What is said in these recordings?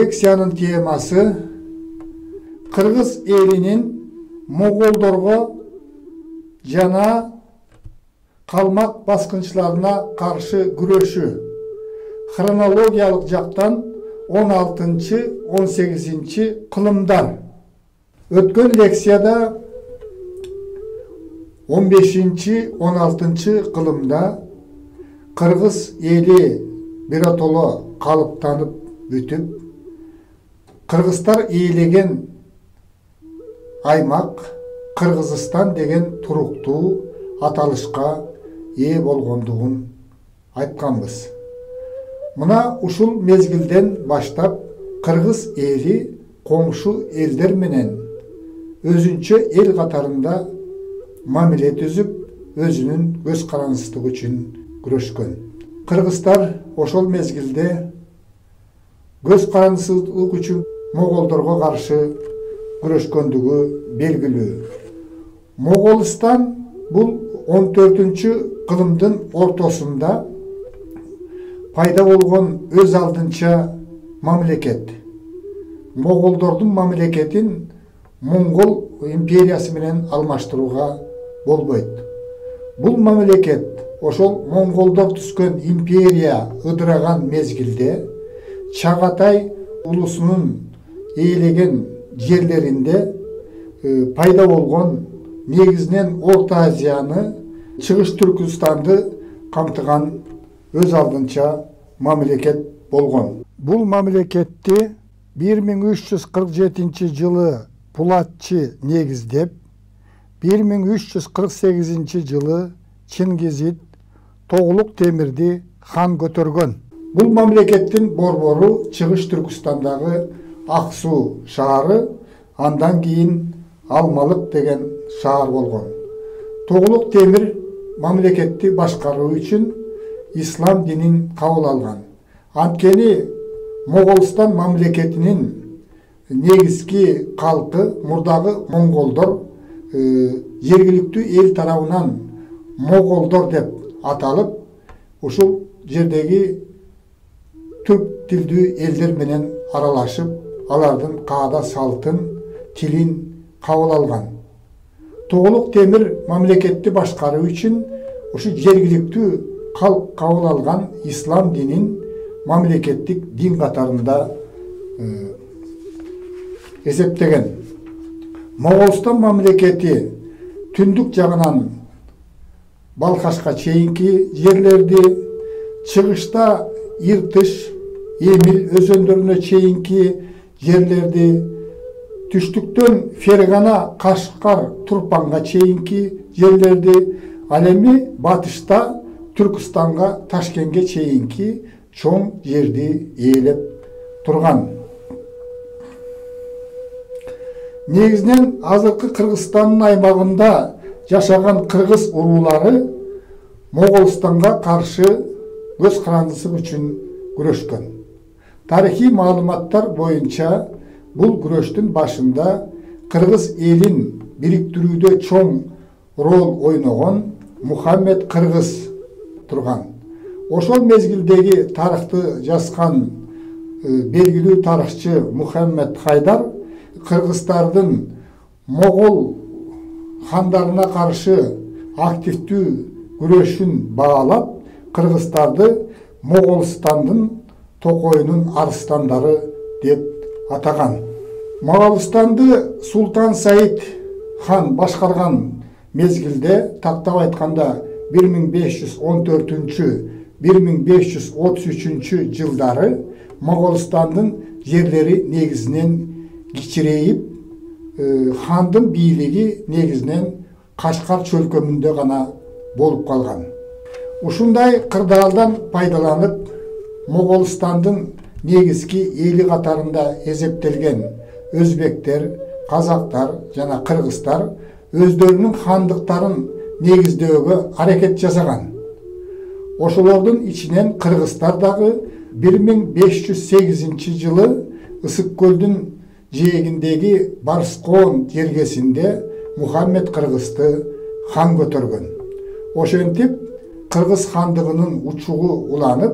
лекциянын темасы Кыргыз элинин моголдорго жана калмак баскынчыларына каршы күрөшү. Хронологиялык жактан 16-18 кылымдар. Өткөн лекцияда 15-16 кылымда Кыргыз эли биротоло калыптанып бүтүп, кыргыздар ээлеген аймак Кыргызстан деген туруктуу аталышка ээ болгондугун айтканбыз. Мына ушул мезгилден баштап Кыргыз эли коңшу элдер менен өзүнчө эл катарында мамиле түзүп, өзүнүн көз карандысыздыгы үчүн күрөшкөн. Кыргыздар ошол мезгилде көз карандысыздык үчүн моголдорго каршы күрөшкөндүгү белгилүү. Моголстан бул 14-кылымдын ортосунда пайда болгон өз алдынча мамлекет. Моголдордун мамлекетин Монгол империясы менен алмаштырууга болбойт. Бул мамлекет ошол монголдор түзгөн империя ыдыраган мезгилде Чагатай улусунун ээлеген жерлеринде пайда болгон, негизинен Орто Азияны, Чыгыш Түркүстанды камтыган өз алдынча мамлекет болгон. Бул мамлекетти 1347 жылы Пулатчы негиздеп, 1348 жылы Чингизид Тоголук Темирди хан көтөргөн. Бул мамлекеттин борбору Чыгыш Түркүстандагы Ак Суу шаары, андан кийин Алмалык деген шаар болгон. Тоголук Темир мамлекетти башкаруу үчүн ислам динин кабыл алган. Анткени Моголстан мамлекетинин негизги калкы мурдагы монголдор жергиликтүү эл тарабынан моголдор деп аталып, ушул жердеги түрк тилдүү элдер менен аралашып, алардын каада салтын, тилин кабыл алган. Тоголук Темир мамлекетти башкаруу үчүн ушу жергиликтүү калк кабыл алган ислам динин мамлекеттик дин катарында эсептеген. Моголстан мамлекети түндүк жагынан Балкашка чейинки жерлерди, чыгышта Иртыш, Эмил өзөндөрүнө чейинки жерлерди, түштүктөн Фергана, Кашкар, Турпанга чейинки жерлерди, ал эми батышта Түркүстанга, Ташкентке чейинки чоң жерди ээлеп турган. Негизинен азыркы Кыргызстандын аймагында жашаган кыргыз уруулары Моголстанга каршы көз карандысыздык үчүн күрөшкөн. Тарыхый маалыматтар боюнча бул күрөштүн башында кыргыз элин бириктирүүдө чоң рол ойногон Мухаммед Кыргыз турган. Ошол мезгилдеги тарыхты жазган белгилүү тарыхчы Мухаммед Хайдар кыргыздардын могол хандарына каршы активдүү күрөшүн баалап, кыргыздарды Моголстандын токойунун арыстандары деп атаган. Моголстанды Султан Саид хан башкарган мезгилде, тактап айтканда 1514-1533 жылдары Моголстандын жерлери негизинен кичирейип, хандын бийлиги негизинен Кашкар чөлкөмүндө гана болуп калган. Ушундай кырдаалдан пайдаланып, Моголстандын негизги эли катарында эсептелген өзбектер, казактар жана кыргыздар өздөрүнүн хандыктарын негиздөөгө аракет жасаган. Ошолордун ичинен кыргыздар дагы 1508 жылы Ысык көлдүн жээгиндеги Барскоон жергесинде Мухаммед Кыргызды хан көтөргөн. Ошентип Кыргыз хандыгынын учугу уланып,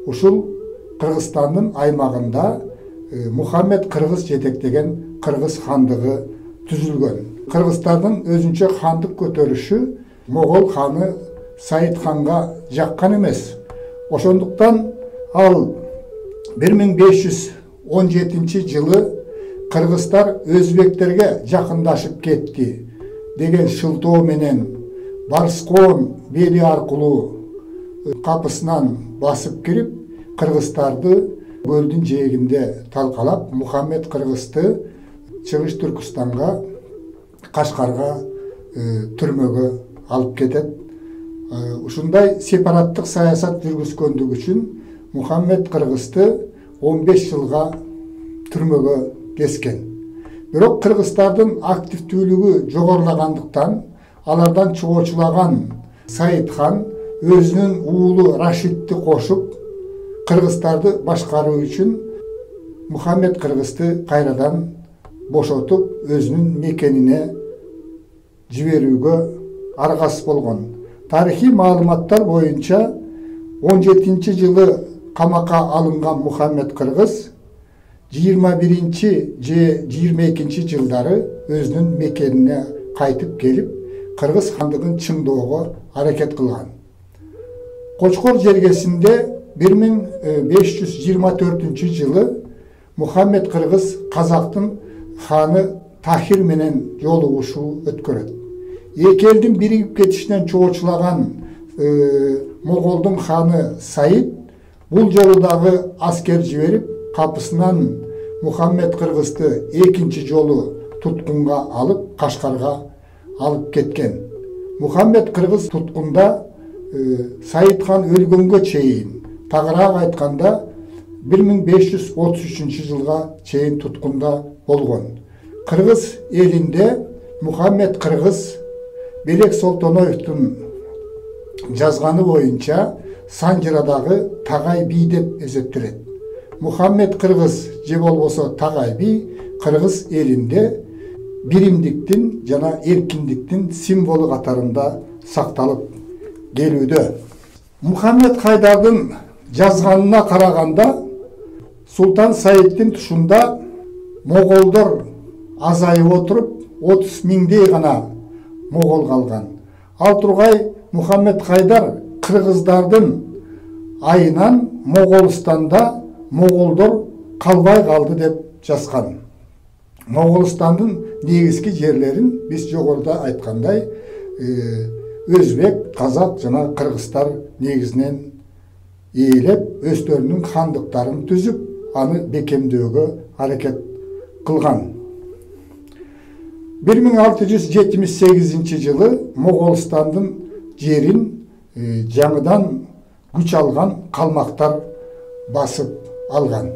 ушул Кыргызстандын аймагында Muhammed Kırgız жетектеген Kırgız хандығы түзүлгөн. Кыргыздардын өзүнчө хандык көтөрүшү Могол ханы Сайыт ханга жаккан эмес. Ошондуктан ал 1517 жылы Кыргыздар өзбектерге жакындашып кетти деген шылтоо менен Барскон бели аркылуу капысынан басып кирип, кыргыздарды көлдүн жээгинде талкалап, Мухаммед Кыргызды Чыгыш Түркүстанга, Кашкарга түрмөгө алып кетет. Ушундай сепараттык саясат жүргүзгөндүгү үчүн Мухаммед Кыргызды 15 жылга түрмөгө кескен. Бирок кыргыздардын активдүүлүгү жогорулагандыктан алардан чоочулаган Сайыт хан өзүнүн уулу Рашидти кошуп, кыргыздарды башкаруу үчүн Мухаммед Кыргызды кайрадан бошотуп, өзүнүн мекенине жиберүүгө аргас болгон. Тарихи маалыматтар боюнча 17 жылы камакка алынган Мухаммед Кыргыз 21 же 22 жылдары өзүнүн мекенине кайтып келип, Кыргыз хандыгын чыңдоого аракет кылган. Кочкор жергесинде 1524 жылы Мухаммед Кыргыз казактын ханы Тахир менен жолугушуу өткөрөт. Эки элдин биригип кетишинен чоочулаган Моголдун ханы Сайыт бул жолу дагы аскер жиберип, капысынан Мухаммед Кыргызды экинчи жолу туткунга алып, Кашкарга алып кеткен. Мухаммед Кыргыз туткунда Сайыт хан өлгөнгө чейин, тагыраак айтканда 1533 жылга чейин туткунда болгон. Кыргыз элинде Мухаммед Кыргыз Белек Солтоноевдун жазганы боюнча Санжырадагы Тагай би деп эсептелет. Мухаммед Кыргыз же болбосо Тагай би Кыргыз элинде биримдиктин жана эркиндиктин символу катарында сакталып келүүдө. Мухаммед Хайдардын жазганына караганда Султан Сайыттын тушунда моголдор азайып отуруп 30 миңдей гана могол калган. Ал тургай Мухаммед Хайдар кыргыздардын айынан Моголстанда моголдор калбай калды деп жазган. Моголстандын негизги жерлерин биз жогоруда айткандай өзбек, казак жана кыргыздар негизинен ээлеп, өздөрүнүн хандыктарын түзүп, аны бекемдөөгө аракет кылган. 1678 жылы Моголстандын жерин жаңыдан күч алган калмактар басып алган.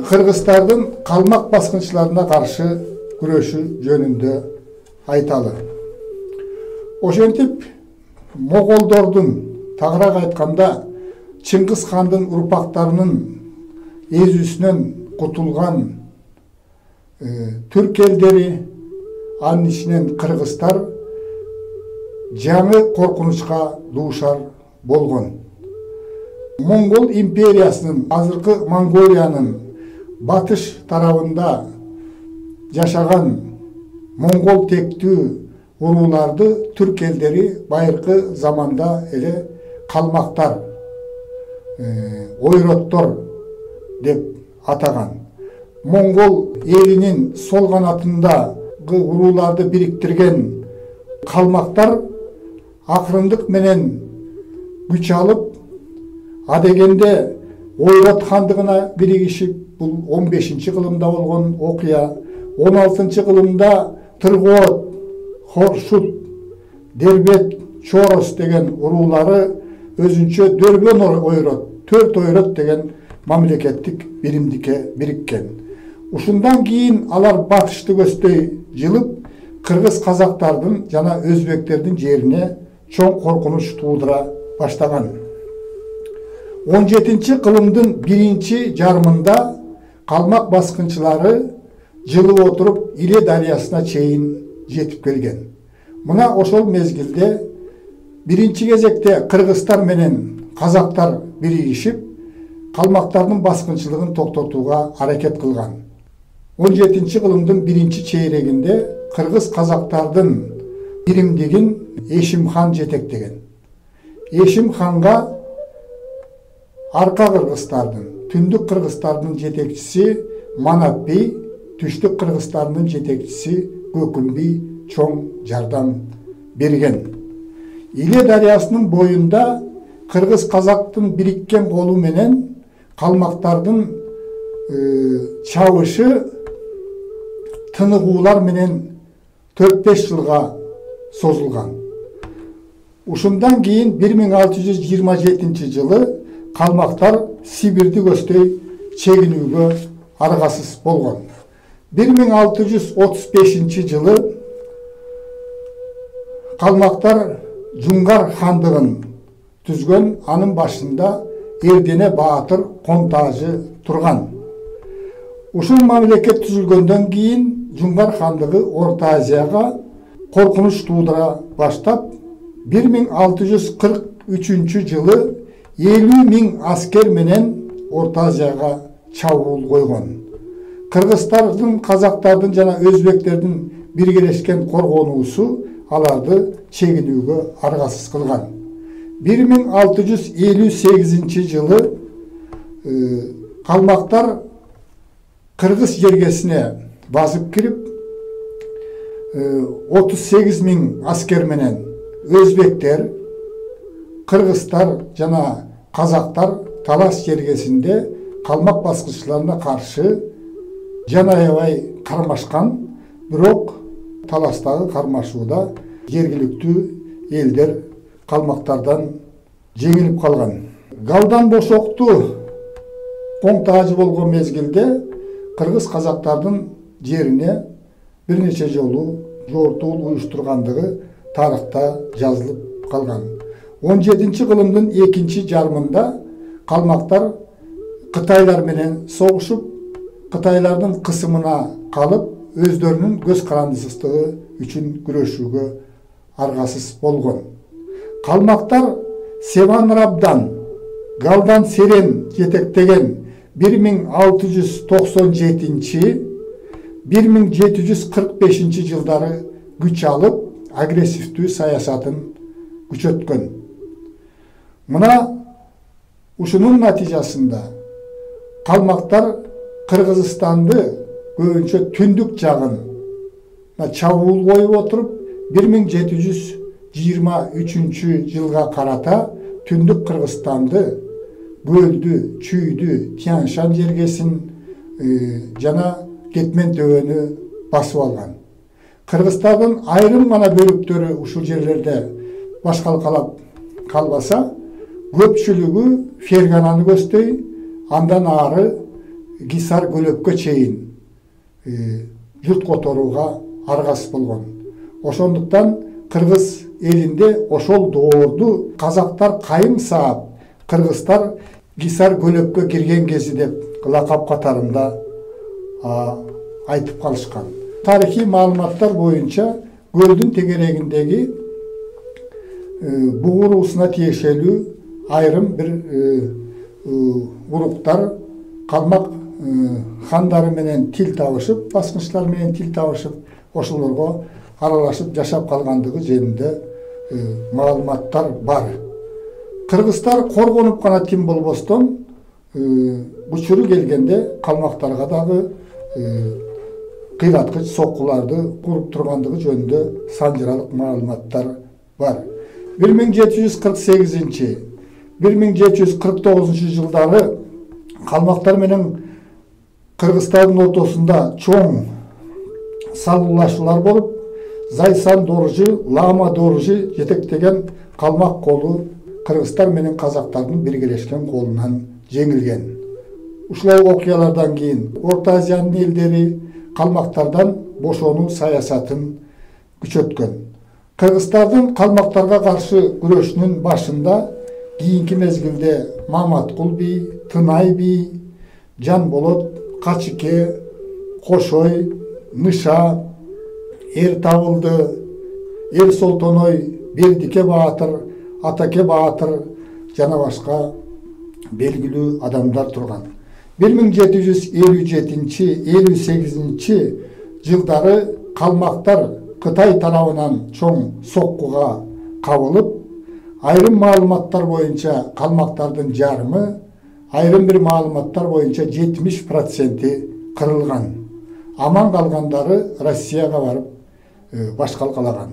Кыргыздардын калмак баскынчыларына каршы күрөшү жөнүндө айталы. Ошентип моголдордун, тагыраак айтканда Чыңгыз хандын урпактарынын эзүүсүнөн кутулган түрк элдери, анын ичинен кыргыздар жаңы коркунучка дуушар болгон. Монгол империясынын, азыркы Монголиянын батыш тарабында жашаган монгол тектүү урууларды түрк элдери байыркы заманда эле калмактар, ойроттор деп атаган. Монгол элинин сол канатындагы урууларды бириктирген калмактар акырындык менен күч алып, адегенде Ойрот хандыгына биригишип, бул 15-кылымда болгон окуя. 16-кылымда Тыргоот, Хоршут, Дербет, Чорос деген уруулары өзүнчө Дөрбөн ойрот, 4 ойрот деген мамлекеттик биримдикке бириккен. Ушундан кийин алар батышты көздөй жылып, кыргыз казактардын жана өзбектердин жерине чоң коркунуч туудура баштаган. 17-кылымдын 1-жарымында калмак баскынчылары жылып отуруп Иле дарыясына чейин жетип келген. Мына ошол мезгилде биринчи кезекте кыргыздар менен казактар биригишип калмактардын баскынчылыгын токтотууга аракет кылган. 17-кылымдын 1-чейрегинде кыргыз казактардын биримдигин Эшим хан жетектеген. Эшим ханга арка кыргыздардын, түндүк кыргыздардын жетекчиси Манап бей, түштүк кыргыздардын жетекчиси Көкүн бей чоң жардам берген. Иле дарыясынын боюнда кыргыз казактын бириккен колу менен калмактардын чабышы тыныгуулар менен 4-5 жылга созулган. Ушундан кийин 1627 жылы калмактар Сибирди көздөй чегинүүгө аргасыз болгон. 1635 жылы калмактар Жуңгар хандыгын түзгөн, анын башында Эрдене Баатыр Контажы турган. Ушул мамлекет түзүлгөндөн кийин Жуңгар хандыгы Орта Азияга коркунуч туудура баштап, 1643 жылы 50.000 аскер менен Орта Азияга чабуул койгон. Кыргыздардын, казактардын жана өзбектердин биргелешкен коргонуусу аларды чегинүүгө аргасыз кылган. 1658 жылы калмактар кыргыз жергесине басып кирип, 38.000 аскер менен өзбектер, кыргыздар жана казактар Талас жергесинде калмак баскычыларына каршы жана аябай кармашкан, бирок Таластагы кармашууда жергиликтүү элдер калмактардан жеңилип калган. Галдан Бошокту Контажы болгон мезгилде кыргыз казактардын жерине бир нече жолу жортуул уюштургандыгы тарыхта жазылып калган. 17-кылымдын 2-жарымында калмактар Кытайлар менен согушуп, Кытайлардын кысымына калып, өздөрүнүн көз карандысыздыгы үчүн күрөшүүгө аргасыз болгон. Калмактар Севан Рабдан, Галдан Серен жетектеген 1697-1745 жылдары күч алып, агрессивдүү саясатын күчөткөн. Мына ушунун натыйжасында калмактар Кыргызстанды көбүнчө түндүк жагын чабуул коюп отуруп, 1723 жылга карата түндүк Кыргызстанды, Көлдү, Чүйдү, Тянь-Шань жергесин жана Кетмен төбөнү басып алган. Кыргыздардын айрым гана бөлүктөрү ушул жерлерде башкалкалап калбаса, көпчүлүгү Фергананы көздөй, андан ары Гисар Көлөпкө чейин журт которууга аргасыз болгон. Ошондуктан кыргыз элинде ошол доорду казактар кайым саап, кыргыздар Гисар Көлөпкө кирген кези деп лакап катарында айтып калышкан. Тарихи маалыматтар боюнча көлдүн тегерегиндеги бугур уусуна тиешелүү айрым бир уруктар калмак хандары менен тил табышып, баскынчылар менен тил табышып, ошолорго аралашып жашап калгандыгы жөнүндө маалыматтар бар. Кыргыздар коргонуп гана тим болбостон, учуру келгенде калмактарга дагы кыйраткыч соккуларды куруп тургандыгы жөнүндө санжыралык маалыматтар бар. 1748-1749 жылдары калмактар менен Кыргыздардын ортосунда чоң салуулашуулар болуп, Зайсан Доржи, Лама Доржи жетектеген калмак колу кыргыздар менен казактардын биргелешкен колунан жеңилген. Ушул окуялардан кийин Орта Азиянын элдери калмактардан бошонуу саясатын күчөткөн. Кыргыздардын калмактарга каршы күрөшүнүн башында кийинки мезгилде Маматкул бий, Тынай бий, Жанболот, Качыке, Кошой, Ныша, Эр Табылды, Эр Солтоной, Бердике Баатыр, Атаке Баатыр жана башка белгилүү адамдар турган. 1757-58 жылдары калмактар Кытай тарабынан чоң соккуга кабылып, айрым маалыматтар боюнча калмактардын жарымы, айрым бир маалыматтар боюнча 70% кырылган. Аман калгандары Россияга барып баш калкалаган.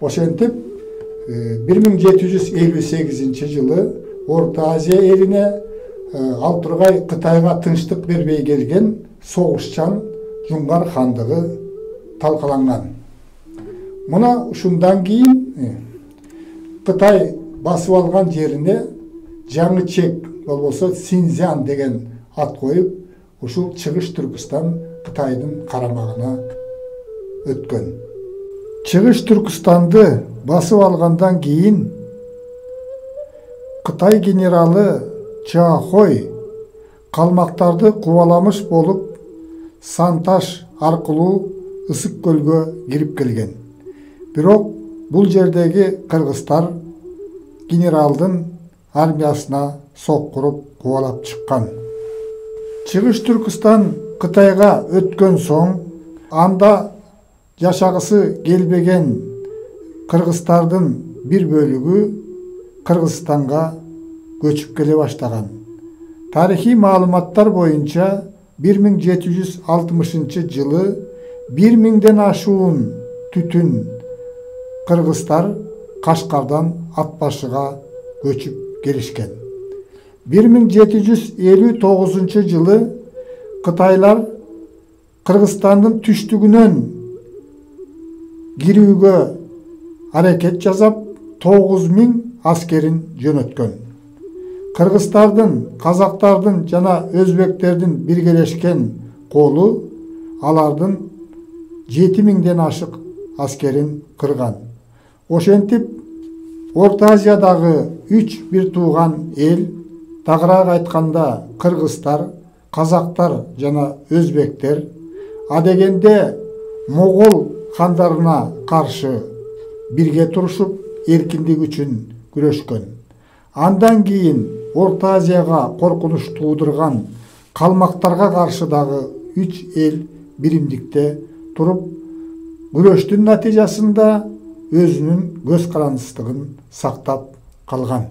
Ошентип 1758 жылы Орта Азия элине ал тургай Кытайга тынчтык бербей келген согушчан Жуңгар хандыгы талкаланган. Мына ушундан кийин Кытай басып алган жерине жаңы чек, болбосо Синьцзян деген ат коюп, ушул Чыгыш Түркістан Кытайдын карамагына өткөн. Чыгыш Түркістанды басып алгандан кийин Кытай генералы Чахой калмактарды кубаламыш болуп Санташ аркылуу Ысык көлгө кирип келген. Бирок бул жердеги кыргыздар генералдын армиясына соккуруп кубалап чыккан. Чыгыш Түркістан Кытайга өткөн соң, анда жашагысы келбеген кыргыздардын бир бөлүгү Кыргызстанга көчүп келе баштаган. Тарихи маалыматтар боюнча 1760 жылы 1000ден ашуун түтүн кыргыздар Кашкардан Атбашыга көчүп келишкен. 1759 жылы Кытайлар Кыргызстандын түштүгүнөн кирүүгө аракет жасап 9000 аскерин жөнөткөн. Кыргыздардын, казактардын жана өзбектердин биргелешкен колу алардын 7000ден ашык аскерин кырган. Ошентип Орта Азиядагы 3 бир тууган эл, тагыраак айтканда кыргыздар, казактар жана өзбектер, адегенде Могол хандарына каршы бирге турушуп, эркиндик үчүн күрөшкөн. Андан кийин Орта Азияга коркунуч туудурган калмактарга каршы дагы 3 эл биримдикте туруп, күрөштүн натыйжасында өзүнүн көз карандысыздыгын сактап калган.